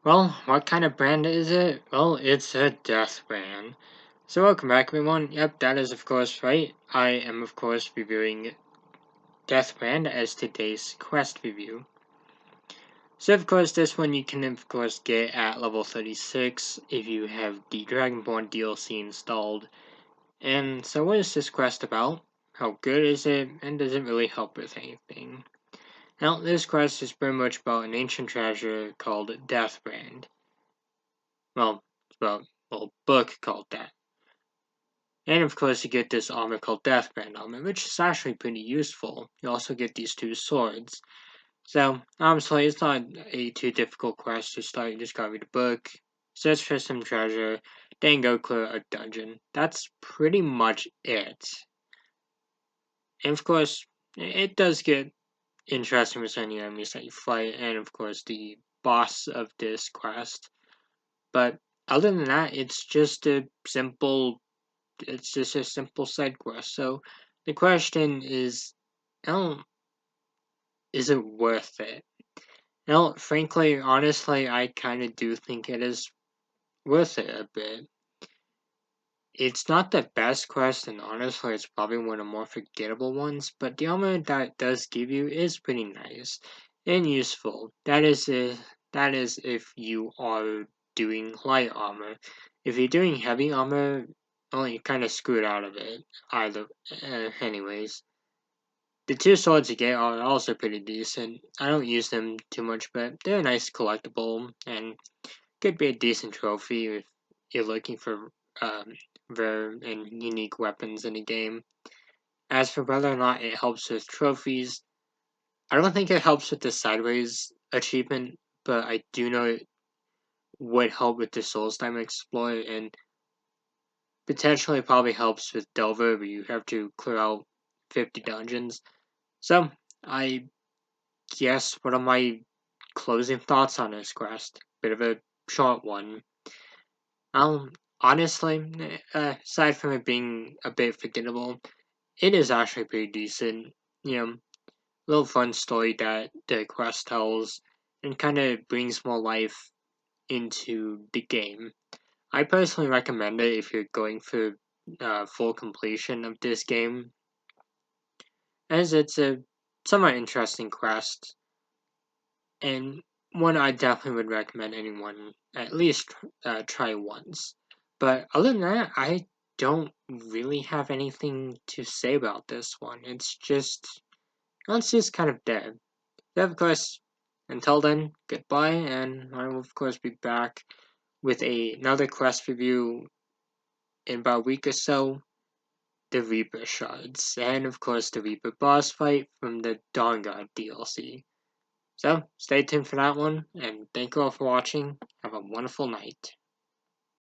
Well, what kind of brand is it? Well, it's a Deathbrand. So welcome back everyone. Yep, that is of course right. I am of course reviewing Deathbrand as today's quest review. So of course this one you can of course get at level 36 if you have the Dragonborn DLC installed. And so what is this quest about? How good is it? And does it really help with anything? Now this quest is pretty much about an ancient treasure called Deathbrand. Well, it's about a little book called that. And of course, you get this armor called Deathbrand armor, which is actually pretty useful. You also get these two swords. So, honestly, it's not a too difficult quest to start. You just gotta read a book, search for some treasure, then go clear a dungeon. That's pretty much it. And of course, it does get interesting with any enemies that you fight, and of course, the boss of this quest. But other than that, it's just a simple side quest. So the question is, oh, is it worth it? Now, frankly, honestly, I kind of do think it is worth it a bit. It's not the best quest, and honestly, it's probably one of the more forgettable ones. But the armor that it does give you is pretty nice and useful. That is if you are doing light armor. If you're doing heavy armor, well, you kind of screwed out of it. Anyways. The two swords you get are also pretty decent. I don't use them too much, but they're a nice collectible and could be a decent trophy if you're looking for rare and unique weapons in a game. As for whether or not it helps with trophies, I don't think it helps with the sideways achievement, but I do know it would help with the Souls Time exploit and potentially probably helps with Delver where you have to clear out 50 dungeons. So I guess what are my closing thoughts on this quest? Bit of a short one. Honestly, aside from it being a bit forgettable, it is actually pretty decent. You know, little fun story that the quest tells and kind of brings more life into the game. I personally recommend it if you're going for full completion of this game, as it's a somewhat interesting quest and one I definitely would recommend anyone at least try once. But other than that, I don't really have anything to say about this one. It's just kind of dead. So of course, until then, goodbye, and I will of course be back with another quest review in about a week or so. The Reaper Shards, and of course the Reaper boss fight from the Dawn Guard DLC. So, stay tuned for that one, and thank you all for watching. Have a wonderful night.